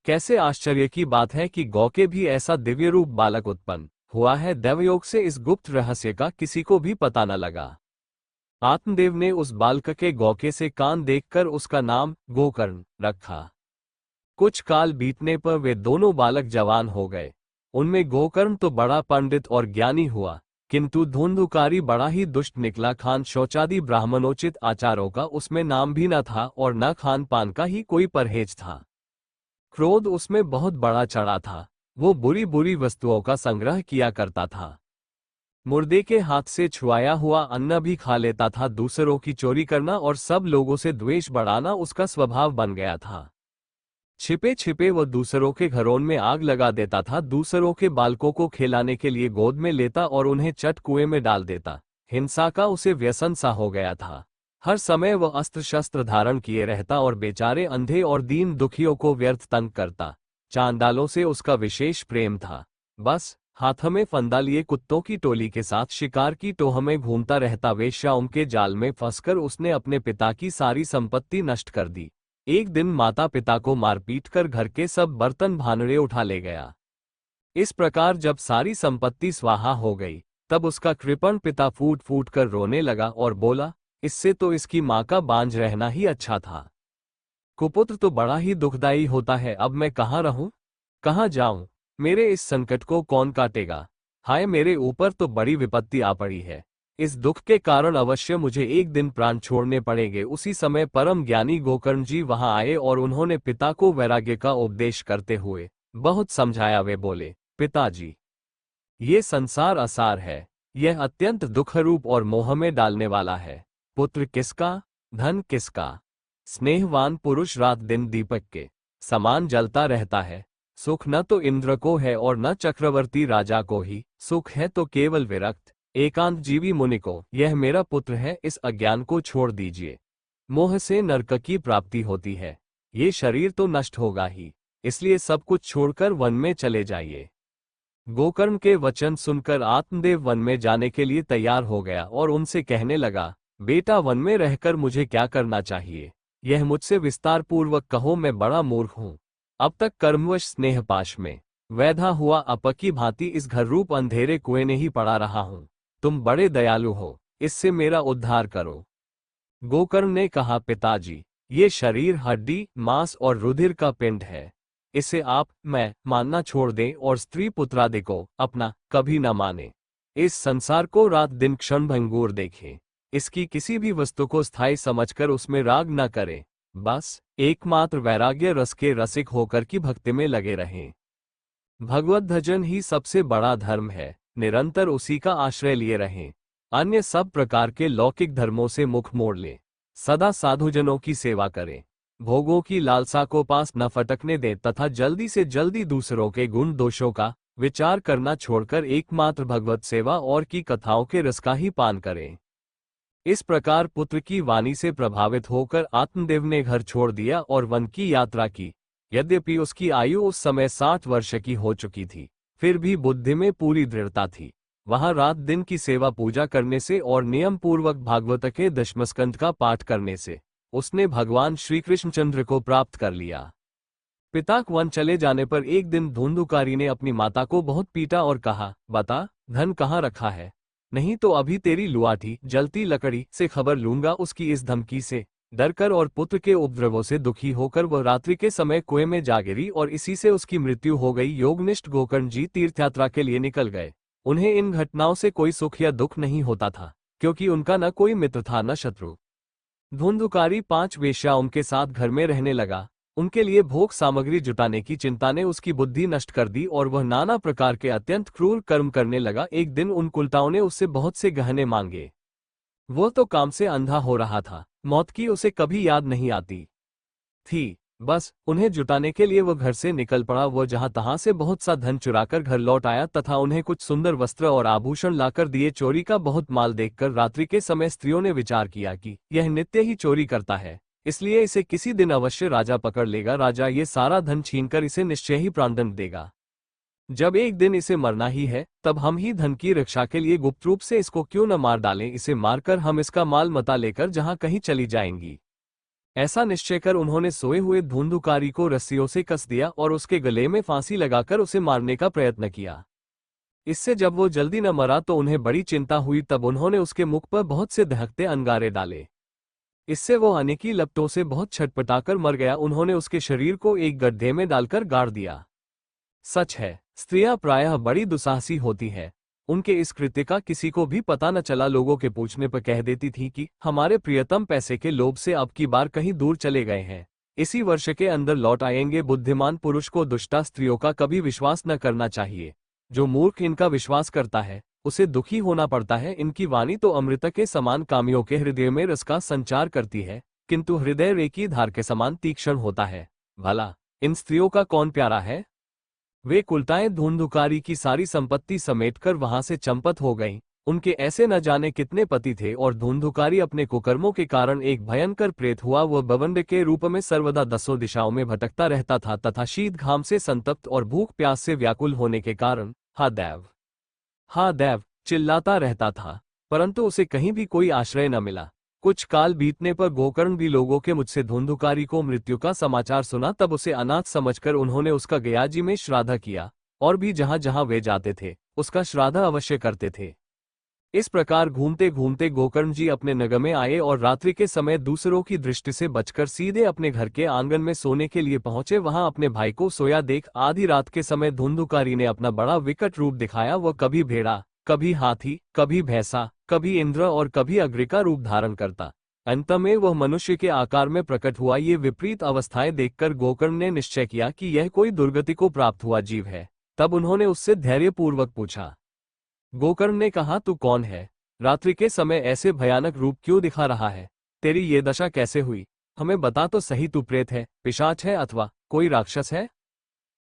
कैसे आश्चर्य की बात है कि गौ के भी ऐसा दिव्य रूप बालक उत्पन्न हुआ है। दैवयोग से इस गुप्त रहस्य का किसी को भी पता न लगा। आत्मदेव ने उस बालक के गौके से कान देखकर उसका नाम गोकर्ण रखा। कुछ काल बीतने पर वे दोनों बालक जवान हो गए। उनमें गोकर्ण तो बड़ा पंडित और ज्ञानी हुआ, किंतु धुंधुकारी बड़ा ही दुष्ट निकला। खान शौचादि ब्राह्मणोचित आचारों का उसमें नाम भी न था और न खान पान का ही कोई परहेज था। क्रोध उसमें बहुत बड़ा चढ़ा था। वो बुरी बुरी वस्तुओं का संग्रह किया करता था। मुर्दे के हाथ से छुआया हुआ अन्न भी खा लेता था। दूसरों की चोरी करना और सब लोगों से द्वेष बढ़ाना उसका स्वभाव बन गया था। छिपे छिपे वो दूसरों के घरों में आग लगा देता था। दूसरों के बालकों को खिलाने के लिए गोद में लेता और उन्हें चट कुएं में डाल देता। हिंसा का उसे व्यसन सा हो गया था। हर समय वह अस्त्र शस्त्र धारण किए रहता और बेचारे अंधे और दीन दुखियों को व्यर्थ तंग करता। चांडालों से उसका विशेष प्रेम था। बस हाथ में फंदा लिए कुत्तों की टोली के साथ शिकार की टोह में घूमता रहता। वेश्याओं के जाल में फंसकर उसने अपने पिता की सारी संपत्ति नष्ट कर दी। एक दिन माता पिता को मारपीट कर घर के सब बर्तन भानड़े उठा ले गया। इस प्रकार जब सारी संपत्ति स्वाहा हो गई, तब उसका कृपण पिता फूट फूट कर रोने लगा और बोला, इससे तो इसकी माँ का बांझ रहना ही अच्छा था। कुपुत्र तो बड़ा ही दुखदायी होता है। अब मैं कहाँ रहूं, कहाँ जाऊं? मेरे इस संकट को कौन काटेगा? हाय, मेरे ऊपर तो बड़ी विपत्ति आ पड़ी है। इस दुख के कारण अवश्य मुझे एक दिन प्राण छोड़ने पड़ेंगे। उसी समय परम ज्ञानी गोकर्ण जी वहां आए और उन्होंने पिता को वैराग्य का उपदेश करते हुए बहुत समझाया। वे बोले, पिताजी, ये संसार असार है। यह अत्यंत दुखरूप और मोह में डालने वाला है। पुत्र किसका, धन किसका? स्नेहवान पुरुष रात दिन दीपक के समान जलता रहता है। सुख न तो इंद्र को है और न चक्रवर्ती राजा को ही। सुख है तो केवल विरक्त एकांत जीवी मुनि को। यह मेरा पुत्र है, इस अज्ञान को छोड़ दीजिए। मोह से नरक की प्राप्ति होती है। ये शरीर तो नष्ट होगा ही, इसलिए सब कुछ छोड़कर वन में चले जाइए। गोकर्ण के वचन सुनकर आत्मदेव वन में जाने के लिए तैयार हो गया और उनसे कहने लगा, बेटा, वन में रहकर मुझे क्या करना चाहिए, यह मुझसे विस्तार पूर्वक कहो। मैं बड़ा मूर्ख हूँ। अब तक कर्मवश स्नेहपाश में वैधा हुआ अपकी भांति इस घर रूप अंधेरे कुएं में ही पड़ा रहा हूँ। तुम बड़े दयालु हो, इससे मेरा उद्धार करो। गोकर्ण ने कहा, पिताजी, ये शरीर हड्डी मांस और रुधिर का पिंड है। इसे आप मैं मानना छोड़ दें और स्त्री पुत्रादि को अपना कभी न माने। इस संसार को रात दिन क्षण भंगुर देखें। इसकी किसी भी वस्तु को स्थायी समझकर उसमें राग न करें। बस एकमात्र वैराग्य रस के रसिक होकर की भक्ति में लगे रहें। भगवत भजन ही सबसे बड़ा धर्म है। निरंतर उसी का आश्रय लिए रहें। अन्य सब प्रकार के लौकिक धर्मों से मुख मोड़ लें। सदा साधुजनों की सेवा करें। भोगों की लालसा को पास न फटकने दें तथा जल्दी से जल्दी दूसरों के गुण दोषों का विचार करना छोड़कर एकमात्र भगवत सेवा और की कथाओं के रस का ही पान करें। इस प्रकार पुत्र की वाणी से प्रभावित होकर आत्मदेव ने घर छोड़ दिया और वन की यात्रा की। यद्यपि उसकी आयु उस समय 60 वर्ष की हो चुकी थी, फिर भी बुद्धि में पूरी दृढ़ता थी। वहां रात दिन की सेवा पूजा करने से और नियम पूर्वक भागवत के दशमस्कंध का पाठ करने से उसने भगवान श्री कृष्णचंद्र को प्राप्त कर लिया। पिता वन चले जाने पर एक दिन धुंधुकारी ने अपनी माता को बहुत पीटा और कहा, बता, धन कहाँ रखा है, नहीं तो अभी तेरी लुआठी जलती लकड़ी से खबर लूंगा। उसकी इस धमकी से डरकर और पुत्र के उपद्रवों से दुखी होकर वह रात्रि के समय कुएं में जा गिरी और इसी से उसकी मृत्यु हो गई। योगनिष्ठ गोकर्ण जी तीर्थयात्रा के लिए निकल गए। उन्हें इन घटनाओं से कोई सुख या दुख नहीं होता था, क्योंकि उनका न कोई मित्र था न शत्रु। धुंधुकारी 5 वेश्याओं के साथ घर में रहने लगा। उनके लिए भोग सामग्री जुटाने की चिंता ने उसकी बुद्धि नष्ट कर दी और वह नाना प्रकार के अत्यंत क्रूर कर्म करने लगा। एक दिन उन कुलटाओं ने उससे बहुत से गहने मांगे। वह तो काम से अंधा हो रहा था। मौत की उसे कभी याद नहीं आती थी। बस उन्हें जुटाने के लिए वह घर से निकल पड़ा। वह जहां तहां से बहुत सा धन चुराकर घर लौट आया तथा उन्हें कुछ सुंदर वस्त्र और आभूषण लाकर दिए। चोरी का बहुत माल देखकर रात्रि के समय स्त्रियों ने विचार किया कि यह नित्य ही चोरी करता है, इसलिए इसे किसी दिन अवश्य राजा पकड़ लेगा। राजा ये सारा धन छीनकर इसे निश्चय ही प्राणदंड देगा। जब एक दिन इसे मरना ही है, तब हम ही धन की रक्षा के लिए गुप्त रूप से इसको क्यों न मार डालें। इसे मारकर हम इसका माल मता लेकर जहां कहीं चली जाएंगी। ऐसा निश्चय कर उन्होंने सोए हुए धुंधुकारी को रस्सियों से कस दिया और उसके गले में फांसी लगाकर उसे मारने का प्रयत्न किया। इससे जब वो जल्दी न मरा तो उन्हें बड़ी चिंता हुई। तब उन्होंने उसके मुख पर बहुत से दहकते अंगारे डाले। इससे वो अनेकी लपटों से बहुत छटपटाकर मर गया। उन्होंने उसके शरीर को एक गड्ढे में डालकर गाड़ दिया। सच है, स्त्रियां प्रायः बड़ी दुस्साहसी होती हैं। उनके इस कृत्य का किसी को भी पता न चला। लोगों के पूछने पर कह देती थी कि हमारे प्रियतम पैसे के लोभ से अब की बार कहीं दूर चले गए हैं, इसी वर्ष के अंदर लौट आएंगे। बुद्धिमान पुरुष को दुष्टा स्त्रियों का कभी विश्वास न करना चाहिए। जो मूर्ख इनका विश्वास करता है उसे दुखी होना पड़ता है। इनकी वाणी तो अमृत के समान कामियों के हृदय में रस का संचार करती है, किंतु हृदय रेकी धार के समान तीक्ष्ण होता है। भला इन स्त्रियों का कौन प्यारा है? वे कुलताएं धुंधुकारी की सारी संपत्ति समेटकर वहां से चंपत हो गईं। उनके ऐसे न जाने कितने पति थे और धुंधुकारी अपने कुकर्मों के कारण एक भयंकर प्रेत हुआ। वह बवंड के रूप में सर्वदा दसों दिशाओं में भटकता रहता था तथा शीत घाम से संतप्त और भूख प्यास से व्याकुल होने के कारण हा देव चिल्लाता रहता था, परंतु उसे कहीं भी कोई आश्रय न मिला। कुछ काल बीतने पर गोकर्ण भी लोगों के मुझसे धुंधुकारी को मृत्यु का समाचार सुना। तब उसे अनाथ समझकर उन्होंने उसका गयाजी में श्राद्ध किया और भी जहां जहां वे जाते थे उसका श्राद्ध अवश्य करते थे। इस प्रकार घूमते घूमते गोकर्ण जी अपने नगर में आए और रात्रि के समय दूसरों की दृष्टि से बचकर सीधे अपने घर के आंगन में सोने के लिए पहुंचे। वहां अपने भाई को सोया देख आधी रात के समय धुंधुकारी ने अपना बड़ा विकट रूप दिखाया। वह कभी भेड़ा, कभी हाथी, कभी भैंसा, कभी इंद्र और कभी अग्नि का रूप धारण करता। अंत में वह मनुष्य के आकार में प्रकट हुआ। ये विपरीत अवस्थाएं देखकर गोकर्ण ने निश्चय किया कि यह कोई दुर्गति को प्राप्त हुआ जीव है। तब उन्होंने उससे धैर्यपूर्वक पूछा। गोकर्ण ने कहा, तू कौन है? रात्रि के समय ऐसे भयानक रूप क्यों दिखा रहा है? तेरी ये दशा कैसे हुई? हमें बता तो सही, तू प्रेत है, पिशाच है अथवा कोई राक्षस है?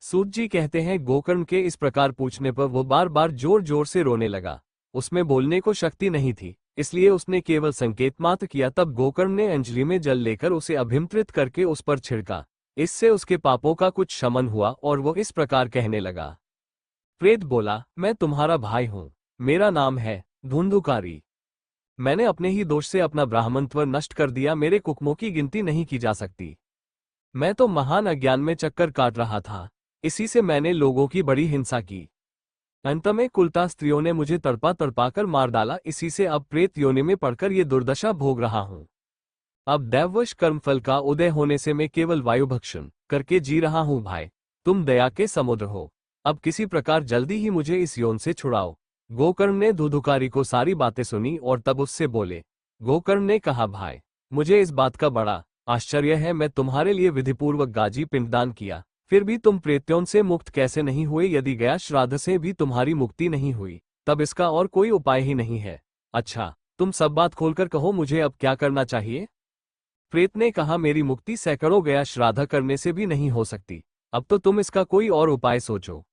सूत जी कहते हैं, गोकर्ण के इस प्रकार पूछने पर वो बार बार जोर जोर से रोने लगा। उसमें बोलने को शक्ति नहीं थी, इसलिए उसने केवल संकेत मात्र किया। तब गोकर्ण ने अंजलि में जल लेकर उसे अभिमंत्रित करके उस पर छिड़का। इससे उसके पापों का कुछ शमन हुआ और वो इस प्रकार कहने लगा। प्रेत बोला, मैं तुम्हारा भाई हूं, मेरा नाम है धुंधुकारी। मैंने अपने ही दोष से अपना ब्राह्मणत्व नष्ट कर दिया। मेरे कुकर्मों की गिनती नहीं की जा सकती। मैं तो महान अज्ञान में चक्कर काट रहा था, इसी से मैंने लोगों की बड़ी हिंसा की। अंत में कुलता स्त्रियों ने मुझे तड़पा तड़पाकर मार डाला। इसी से अब प्रेत योनि में पड़कर ये दुर्दशा भोग रहा हूं। अब दैववश कर्मफल का उदय होने से मैं केवल वायुभक्षण करके जी रहा हूं। भाई, तुम दया के समुद्र हो, अब किसी प्रकार जल्दी ही मुझे इस यौन से छुड़ाओ। गोकर्ण ने धुंधुकारी को सारी बातें सुनी और तब उससे बोले। गोकर्ण ने कहा, भाई, मुझे इस बात का बड़ा आश्चर्य है। मैं तुम्हारे लिए विधिपूर्वक गाजी पिंडदान किया, फिर भी तुम प्रेत्यों से मुक्त कैसे नहीं हुए? यदि गया श्राद्ध से भी तुम्हारी मुक्ति नहीं हुई, तब इसका और कोई उपाय ही नहीं है। अच्छा, तुम सब बात खोलकर कहो, मुझे अब क्या करना चाहिए? प्रेत ने कहा, मेरी मुक्ति सैकड़ों गया श्राद्ध करने से भी नहीं हो सकती। अब तो तुम इसका कोई और उपाय सोचो।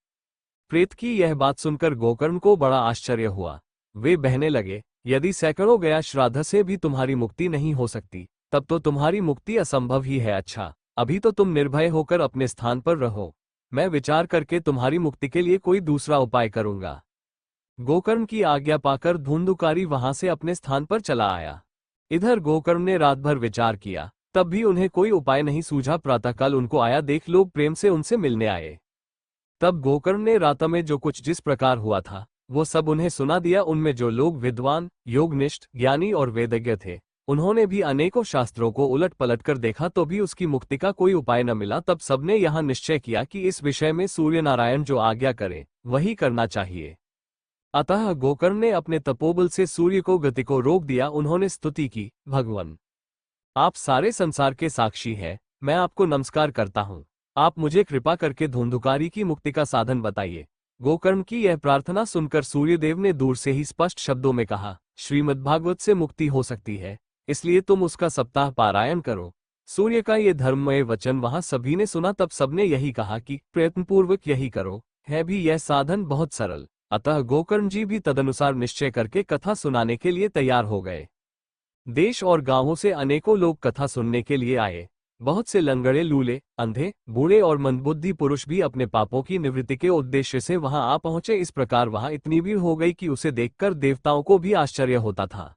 प्रेत की यह बात सुनकर गोकर्ण को बड़ा आश्चर्य हुआ। वे बहने लगे, यदि सैकड़ों गया श्राद्ध से भी तुम्हारी मुक्ति नहीं हो सकती, तब तो तुम्हारी मुक्ति असंभव ही है। अच्छा, अभी तो तुम निर्भय होकर अपने स्थान पर रहो, मैं विचार करके तुम्हारी मुक्ति के लिए कोई दूसरा उपाय करूंगा। गोकर्ण की आज्ञा पाकर धुंधुकारी वहां से अपने स्थान पर चला आया। इधर गोकर्ण ने रात भर विचार किया, तब भी उन्हें कोई उपाय नहीं सूझा। प्रातःकाल उनको आया देख लोग प्रेम से उनसे मिलने आए। तब गोकर्ण ने रात में जो कुछ जिस प्रकार हुआ था वो सब उन्हें सुना दिया। उनमें जो लोग विद्वान, योगनिष्ठ, ज्ञानी और वेदज्ञ थे, उन्होंने भी अनेकों शास्त्रों को उलट पलट कर देखा तो भी उसकी मुक्ति का कोई उपाय न मिला। तब सबने यहाँ निश्चय किया कि इस विषय में सूर्य नारायण जो आज्ञा करे वही करना चाहिए। अतः गोकर्ण ने अपने तपोबल से सूर्य को गति को रोक दिया। उन्होंने स्तुति की, भगवान, आप सारे संसार के साक्षी हैं, मैं आपको नमस्कार करता हूँ। आप मुझे कृपा करके धुंधुकारी की मुक्ति का साधन बताइए। गोकर्ण की यह प्रार्थना सुनकर सूर्यदेव ने दूर से ही स्पष्ट शब्दों में कहा, श्रीमद्भागवत से मुक्ति हो सकती है, इसलिए तुम उसका सप्ताह पारायण करो। सूर्य का ये धर्ममय वचन वहां सभी ने सुना। तब सबने यही कहा कि प्रयत्नपूर्वक यही करो, है भी यह साधन बहुत सरल। अतः गोकर्ण जी भी तदनुसार निश्चय करके कथा सुनाने के लिए तैयार हो गए। देश और गांवों से अनेकों लोग कथा सुनने के लिए आए। बहुत से लंगड़े, लूले, अंधे, बूढ़े और मंदबुद्धि पुरुष भी अपने पापों की निवृत्ति के उद्देश्य से वहां आ पहुंचे। इस प्रकार वहां इतनी भीड़ हो गई कि उसे देखकर देवताओं को भी आश्चर्य होता था।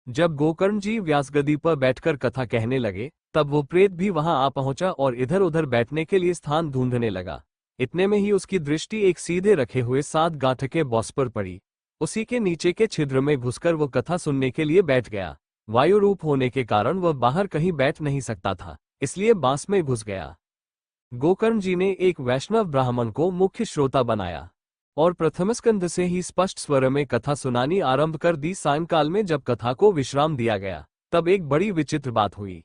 जब गोकर्ण जी व्यासगद्दी पर बैठकर कथा कहने लगे, तब वो प्रेत भी वहां आ पहुंचा और इधर उधर बैठने के लिए स्थान ढूंढने लगा। इतने में ही उसकी दृष्टि एक सीधे रखे हुए 7 गांठ के बॉस पर पड़ी। उसी के नीचे के छिद्र में घुसकर वो कथा सुनने के लिए बैठ गया। वायु रूप होने के कारण वह बाहर कहीं बैठ नहीं सकता था, इसलिए बांस में घुस गया। गोकर्ण जी ने एक वैष्णव ब्राह्मण को मुख्य श्रोता बनाया और प्रथम स्कंध से ही स्पष्ट स्वर में कथा सुनानी आरंभ कर दी। सायंकाल में जब कथा को विश्राम दिया गया, तब एक बड़ी विचित्र बात हुई।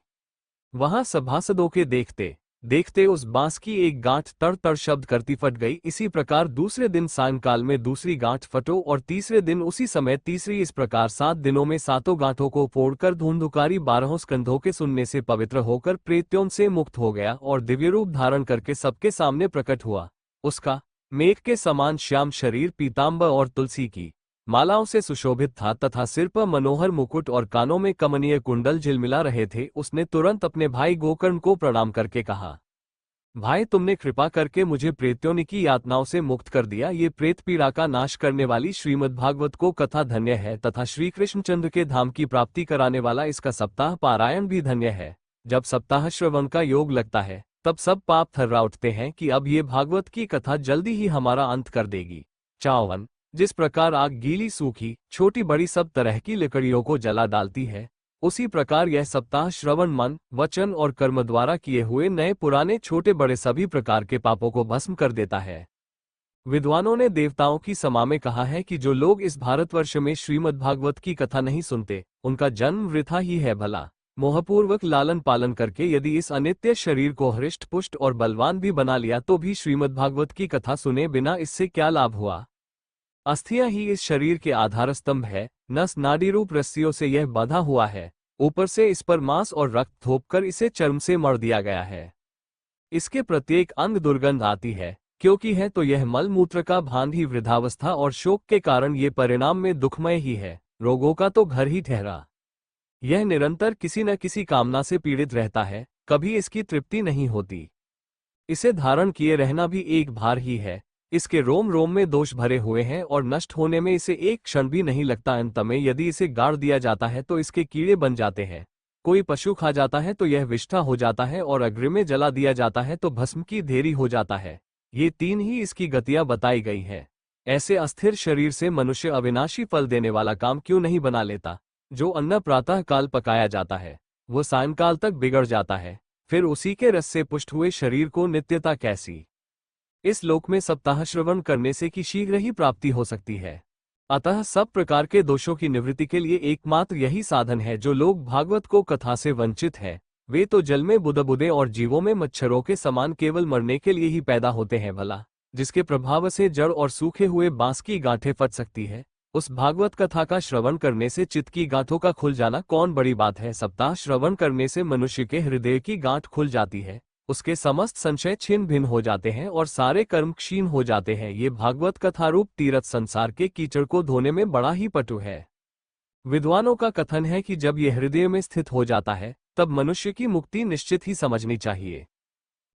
वहां सभासदों के देखते देखते उस बांस की एक गांठ तड़ तड़ शब्द करती फट गई। इसी प्रकार दूसरे दिन सायंकाल में दूसरी गांठ फटो और तीसरे दिन उसी समय तीसरी। इस प्रकार 7 दिनों में 7 गांठों को फोड़कर धुंधुकारी 12 स्कंधों के सुनने से पवित्र होकर प्रेत्यों से मुक्त हो गया और दिव्य रूप धारण करके सबके सामने प्रकट हुआ। उसका मेघ के समान श्याम शरीर पीतांबर और तुलसी की मालाओं से सुशोभित था तथा सिर पर मनोहर मुकुट और कानों में कमनीय कुंडल झिलमिला रहे थे। उसने तुरंत अपने भाई गोकर्ण को प्रणाम करके कहा, भाई, तुमने कृपा करके मुझे प्रेत्यों की यातनाओं से मुक्त कर दिया। ये प्रेत पीड़ा का नाश करने वाली श्रीमद्भागवत को कथा धन्य है तथा श्री कृष्णचंद्र के धाम की प्राप्ति कराने वाला इसका सप्ताह पारायण भी धन्य है। जब सप्ताह श्रवण का योग लगता है, तब सब पाप थर्रा उठते हैं कि अब ये भागवत की कथा जल्दी ही हमारा अंत कर देगी। 54 जिस प्रकार आग गीली सूखी छोटी बड़ी सब तरह की लकड़ियों को जला डालती है, उसी प्रकार यह सप्ताह श्रवण मन, वचन और कर्म द्वारा किए हुए नए पुराने छोटे बड़े सभी प्रकार के पापों को भस्म कर देता है। विद्वानों ने देवताओं की समा में कहा है कि जो लोग इस भारतवर्ष में श्रीमद्भागवत की कथा नहीं सुनते, उनका जन्म वृथा ही है। भला मोहपूर्वक लालन पालन करके यदि इस अनित्य शरीर को हृष्ट पुष्ट और बलवान भी बना लिया तो भी श्रीमद्भागवत की कथा सुने बिना इससे क्या लाभ हुआ। अस्थियां ही इस शरीर के आधार स्तंभ है। नस नाड़ी रूप रस्सियों से यह बंधा हुआ है। ऊपर से इस पर मांस और रक्त थोपकर इसे चर्म से मढ़ दिया गया है। इसके प्रत्येक अंग दुर्गंध आती है, क्योंकि है तो यह मल मूत्र का भान ही वृद्धावस्था और शोक के कारण ये परिणाम में दुखमय ही है। रोगों का तो घर ही ठहरा। यह निरंतर किसी न किसी कामना से पीड़ित रहता है, कभी इसकी तृप्ति नहीं होती। इसे धारण किए रहना भी एक भार ही है। इसके रोम रोम में दोष भरे हुए हैं और नष्ट होने में इसे एक क्षण भी नहीं लगता। अंत में यदि इसे गाड़ दिया जाता है तो इसके कीड़े बन जाते हैं। कोई पशु खा जाता है तो यह विष्ठा हो जाता है और अग्नि में जला दिया जाता है तो भस्म की ढेरी हो जाता है। ये 3 ही इसकी गतियां बताई गई हैं। ऐसे अस्थिर शरीर से मनुष्य अविनाशी फल देने वाला काम क्यों नहीं बना लेता। जो अन्न प्रातः काल पकाया जाता है, वो सायंकाल तक बिगड़ जाता है, फिर उसी के रस से पुष्ट हुए शरीर को नित्यता कैसी। इस लोक में सप्ताह श्रवण करने से कि शीघ्र ही प्राप्ति हो सकती है। अतः सब प्रकार के दोषों की निवृत्ति के लिए एकमात्र यही साधन है। जो लोग भागवत को कथा से वंचित हैं, वे तो जल में बुदबुदे और जीवों में मच्छरों के समान केवल मरने के लिए ही पैदा होते हैं। भला जिसके प्रभाव से जड़ और सूखे हुए बांस की गांठें फट सकती है, उस भागवत कथा का श्रवण करने से चित्त की गांठों का खुल जाना कौन बड़ी बात है। सप्ताह श्रवण करने से मनुष्य के हृदय की गांठ खुल जाती है, उसके समस्त संशय छिन्न भिन्न हो जाते हैं और सारे कर्म क्षीण हो जाते हैं। ये भागवत कथा रूप तीर्थ संसार के कीचड़ को धोने में बड़ा ही पटु है। विद्वानों का कथन है कि जब यह हृदय में स्थित हो जाता है, तब मनुष्य की मुक्ति निश्चित ही समझनी चाहिए।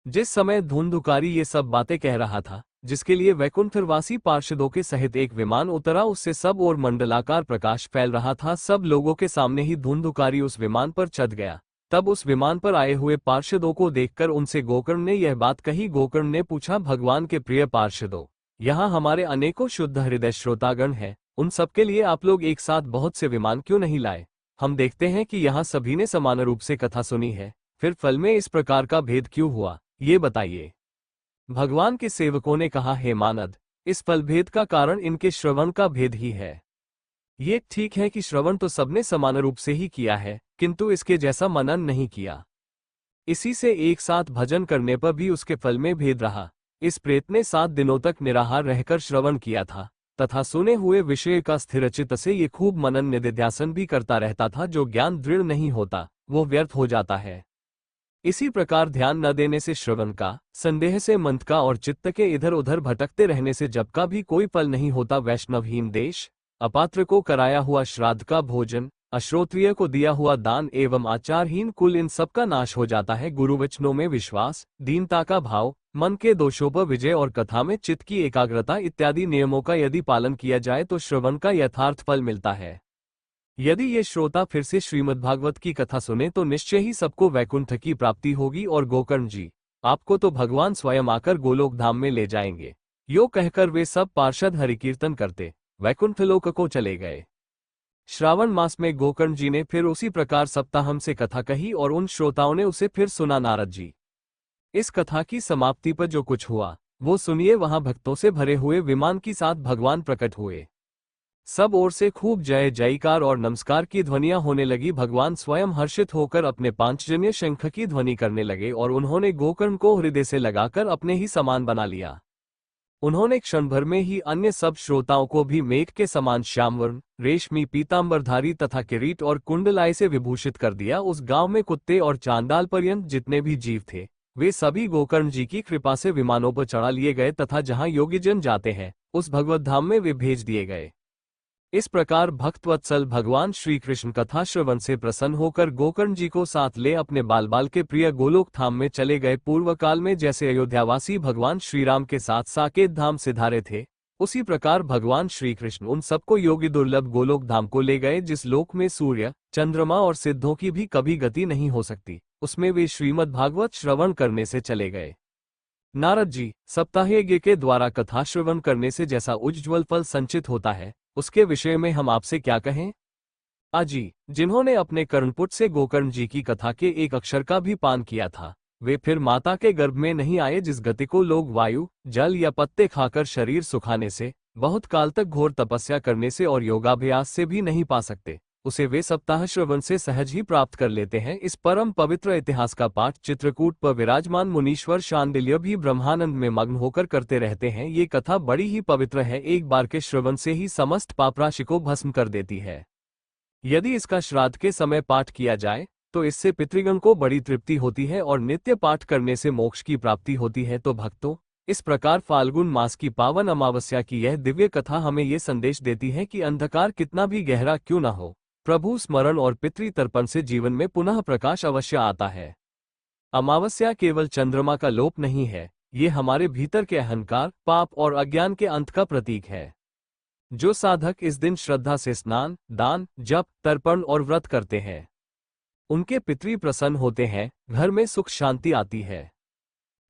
जिस समय धुंधुकारी ये सब बातें कह रहा था, जिसके लिए वैकुंठवासी पार्षदों के सहित एक विमान उतरा, उससे सब और मंडलाकार प्रकाश फैल रहा था। सब लोगों के सामने ही धुंधुकारी उस विमान पर चढ़ गया। तब उस विमान पर आए हुए पार्षदों को देखकर उनसे गोकर्ण ने यह बात कही। गोकर्ण ने पूछा, भगवान के प्रिय पार्षदों, यहाँ हमारे अनेकों शुद्ध हृदय श्रोतागण हैं, उन सबके लिए आप लोग एक साथ बहुत से विमान क्यों नहीं लाए। हम देखते हैं कि यहाँ सभी ने समान रूप से कथा सुनी है, फिर फल में इस प्रकार का भेद क्यों हुआ, ये बताइए। भगवान के सेवकों ने कहा, हे मानद, इस फल भेद का कारण इनके श्रवण का भेद ही है। ये ठीक है कि श्रवण तो सबने समान रूप से ही किया है, किंतु इसके जैसा मनन नहीं किया। इसी से एक साथ भजन करने पर भी उसके फल में भेद रहा। इस प्रेत ने 7 दिनों तक निराहार रहकर श्रवण किया था तथा सुने हुए विषय का स्थिरचित्त से ये खूब मनन निधिध्यासन भी करता रहता था। जो ज्ञान दृढ़ नहीं होता, वो व्यर्थ हो जाता है। इसी प्रकार ध्यान न देने से, श्रवण का, संदेह से, मंत्र का और चित्त के इधर उधर भटकते रहने से जब का भी कोई फल नहीं होता। वैष्णवहीन देश, अपात्र को कराया हुआ श्राद्ध का भोजन, अश्रोत्रिय को दिया हुआ दान एवं आचारहीन कुल, इन सब का नाश हो जाता है। गुरु वचनों में विश्वास, दीनता का भाव, मन के दोषों पर विजय और कथा में चित्त की एकाग्रता इत्यादि नियमों का यदि पालन किया जाए तो श्रवण का यथार्थ फल मिलता है। यदि ये श्रोता फिर से श्रीमद्भागवत की कथा सुने तो निश्चय ही सबको वैकुंठ की प्राप्ति होगी और गोकर्ण जी आपको तो भगवान स्वयं आकर गोलोक धाम में ले जाएंगे। यो कहकर वे सब पार्षद हरिकीर्तन करते वैकुंठ लोक को चले गए। श्रावण मास में गोकर्ण जी ने फिर उसी प्रकार सप्ताहम से कथा कही और उन श्रोताओं ने उसे फिर सुना। नारद जी, इस कथा की समाप्ति पर जो कुछ हुआ वो सुनिए। वहां भक्तों से भरे हुए विमान के साथ भगवान प्रकट हुए। सब ओर से खूब जय जयकार और नमस्कार की ध्वनियां होने लगी। भगवान स्वयं हर्षित होकर अपने पांचजन्य शंख की ध्वनि करने लगे और उन्होंने गोकर्ण को हृदय से लगाकर अपने ही समान बना लिया। उन्होंने क्षण भर में ही अन्य सब श्रोताओं को भी मेघ के समान श्यामवर्ण, रेशमी, पीतांबरधारी तथा किरीट और कुंडलाई से विभूषित कर दिया। उस गांव में कुत्ते और चांडाल पर्यंत जितने भी जीव थे वे सभी गोकर्ण जी की कृपा से विमानों पर चढ़ा लिए गए तथा जहां योगीजन जाते हैं उस भगवत धाम में वे भेज दिए गए। इस प्रकार भक्तवत्सल भगवान श्री कृष्ण कथा श्रवण से प्रसन्न होकर गोकर्ण जी को साथ ले अपने बाल बाल के प्रिय गोलोक धाम में चले गए। पूर्व काल में जैसे अयोध्यावासी भगवान श्री राम के साथ साकेत धाम सिधारे थे, उसी प्रकार भगवान श्री कृष्ण उन सबको योगी दुर्लभ गोलोक धाम को ले गए, जिस लोक में सूर्य, चंद्रमा और सिद्धों की भी कभी गति नहीं हो सकती। उसमें वे श्रीमद् भागवत श्रवण करने से चले गए। नारद जी, सप्ताहयज्ञ के द्वारा कथा श्रवण करने से जैसा उज्ज्वल फल संचित होता है उसके विषय में हम आपसे क्या कहें। आजी, जिन्होंने अपने कर्णपुट से गोकर्ण जी की कथा के एक अक्षर का भी पान किया था वे फिर माता के गर्भ में नहीं आए। जिस गति को लोग वायु, जल या पत्ते खाकर शरीर सुखाने से, बहुत काल तक घोर तपस्या करने से और योगाभ्यास से भी नहीं पा सकते, उसे वे सप्ताह श्रवण से सहज ही प्राप्त कर लेते हैं। इस परम पवित्र इतिहास का पाठ चित्रकूट पर विराजमान मुनीश्वर शांडिल्य भी ब्रह्मानंद में मग्न होकर करते रहते हैं। ये कथा बड़ी ही पवित्र है, एक बार के श्रवण से ही समस्त पापराशि को भस्म कर देती है। यदि इसका श्राद्ध के समय पाठ किया जाए तो इससे पितृगण को बड़ी तृप्ति होती है और नित्य पाठ करने से मोक्ष की प्राप्ति होती है। तो भक्तों, इस प्रकार फाल्गुन मास की पावन अमावस्या की यह दिव्य कथा हमें ये संदेश देती है कि अंधकार कितना भी गहरा क्यों न हो, प्रभु स्मरण और पितृतर्पण से जीवन में पुनः प्रकाश अवश्य आता है। अमावस्या केवल चंद्रमा का लोप नहीं है, ये हमारे भीतर के अहंकार, पाप और अज्ञान के अंत का प्रतीक है। जो साधक इस दिन श्रद्धा से स्नान, दान, जप, तर्पण और व्रत करते हैं उनके पितृ प्रसन्न होते हैं, घर में सुख शांति आती है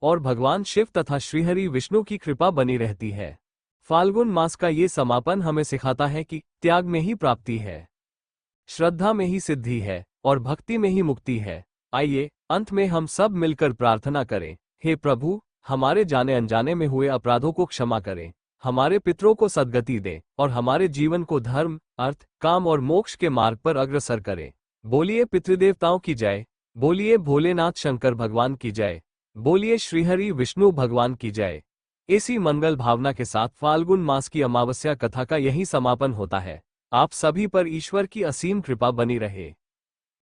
और भगवान शिव तथा श्रीहरि विष्णु की कृपा बनी रहती है। फाल्गुन मास का ये समापन हमें सिखाता है कि त्याग में ही प्राप्ति है, श्रद्धा में ही सिद्धि है और भक्ति में ही मुक्ति है। आइए अंत में हम सब मिलकर प्रार्थना करें। हे प्रभु, हमारे जाने अनजाने में हुए अपराधों को क्षमा करें, हमारे पितरों को सद्गति दें और हमारे जीवन को धर्म, अर्थ, काम और मोक्ष के मार्ग पर अग्रसर करें। बोलिए पितृदेवताओं की जय, बोलिए भोलेनाथ शंकर भगवान की जय, बोलिए श्रीहरि विष्णु भगवान की जय। इसी मंगल भावना के साथ फाल्गुन मास की अमावस्या कथा का यही समापन होता है। आप सभी पर ईश्वर की असीम कृपा बनी रहे।